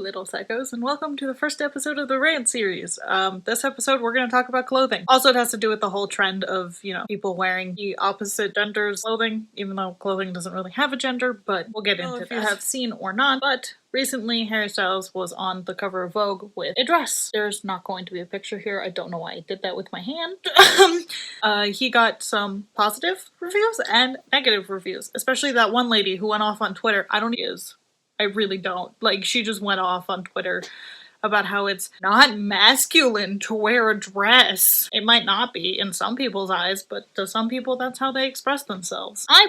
little psychos, and welcome to the first episode of the Rant series. This episode we're going to talk about clothing. Also, it has to do with the whole trend of, people wearing the opposite gender's clothing, even though clothing doesn't really have a gender, but we'll get into that. If you have seen or not, but recently Hairstyles was on the cover of Vogue with a dress. There's not going to be a picture here. I don't know why I did that with my hand. He got some positive reviews and negative reviews, especially that one lady who went off on Twitter. I really don't. Like, she just went off on Twitter about how it's not masculine to wear a dress. It might not be in some people's eyes, but to some people that's how they express themselves. I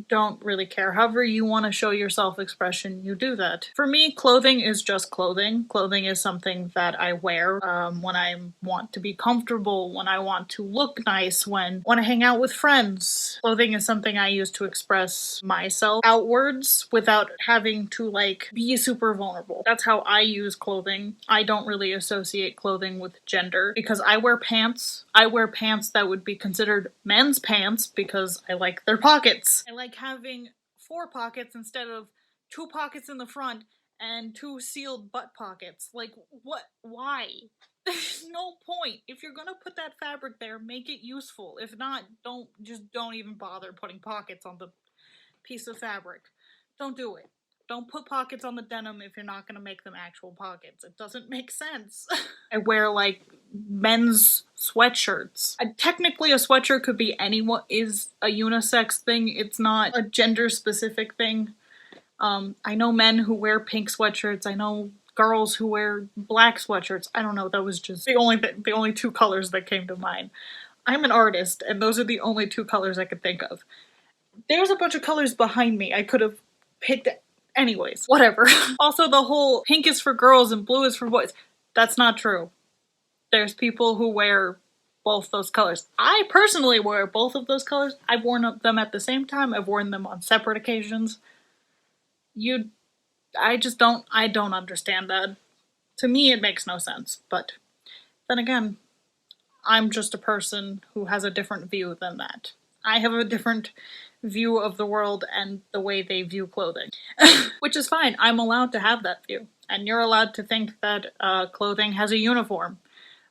don't really care. However you want to show your self-expression, you do that. For me, clothing is just clothing. Clothing is something that I wear when I want to be comfortable, when I want to look nice, when I want to hang out with friends. Clothing is something I use to express myself outwards without having to, be super vulnerable. That's how I use clothing. I don't really associate clothing with gender because I wear pants. I wear pants that would be considered men's pants because I like their pockets. I like having 4 pockets instead of 2 pockets in the front and 2 sealed butt pockets. Like, what? Why? There's no point. If you're gonna put that fabric there, make it useful. If not, don't even bother putting pockets on the piece of fabric. Don't do it. Don't put pockets on the denim if you're not going to make them actual pockets. It doesn't make sense. I wear, men's sweatshirts. Technically, a sweatshirt could be is a unisex thing. It's not a gender-specific thing. I know men who wear pink sweatshirts. I know girls who wear black sweatshirts. I don't know. That was just the only 2 colors that came to mind. I'm an artist, and those are the only 2 colors I could think of. There's a bunch of colors behind me I could have picked. Anyways, whatever. Also, the whole pink is for girls and blue is for boys. That's not true. There's people who wear both those colors. I personally wear both of those colors. I've worn them at the same time. I've worn them on separate occasions. I don't understand that. To me, it makes no sense. But then again, I'm just a person who has a different view than that. I have a different view of the world and the way they view clothing. Which is fine. I'm allowed to have that view. And you're allowed to think that clothing has a uniform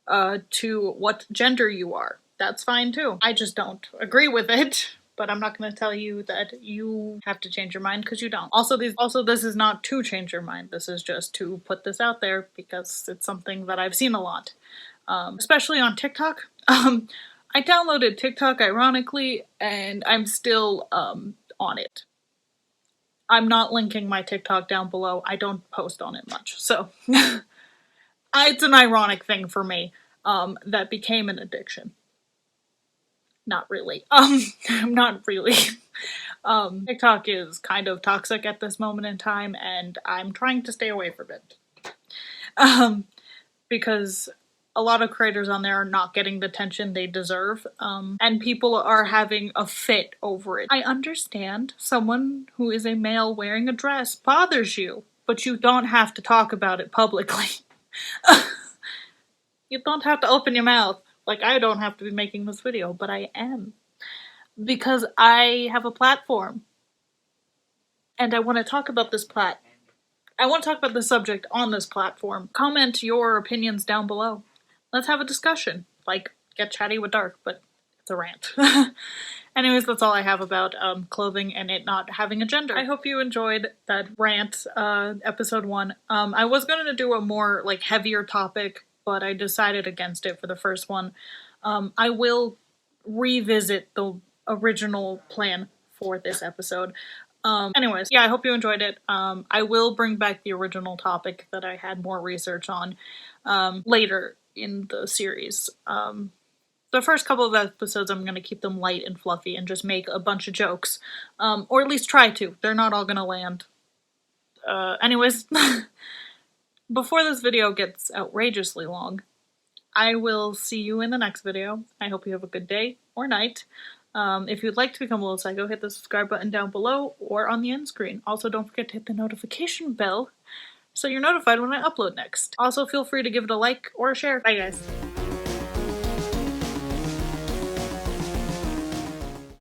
to what gender you are. That's fine too. I just don't agree with it. But I'm not going to tell you that you have to change your mind because you don't. Also, this is not to change your mind. This is just to put this out there because it's something that I've seen a lot. Especially on TikTok. I downloaded TikTok ironically, and I'm still on it. I'm not linking my TikTok down below. I don't post on it much. So, it's an ironic thing for me that became an addiction. Not really. Not really. TikTok is kind of toxic at this moment in time, and I'm trying to stay away from it. Because a lot of creators on there are not getting the attention they deserve, and people are having a fit over it. I understand someone who is a male wearing a dress bothers you, but you don't have to talk about it publicly. You don't have to open your mouth. I don't have to be making this video, but I am. Because I have a platform. And I want to talk about this I want to talk about this subject on this platform. Comment your opinions down below. Let's have a discussion. Get chatty with dark, but it's a rant. Anyways, that's all I have about clothing and it not having a gender. I hope you enjoyed that rant, episode 1. I was going to do a more, heavier topic, but I decided against it for the first one. I will revisit the original plan for this episode. Anyways, yeah, I hope you enjoyed it. I will bring back the original topic that I had more research on later in the series. The first couple of episodes I'm going to keep them light and fluffy and just make a bunch of jokes. Or at least try to. They're not all going to land. Anyways, before this video gets outrageously long, I will see you in the next video. I hope you have a good day or night. If you'd like to become a little psycho, hit the subscribe button down below or on the end screen. Also, don't forget to hit the notification bell so you're notified when I upload next. Also, feel free to give it a like or a share. Bye, guys.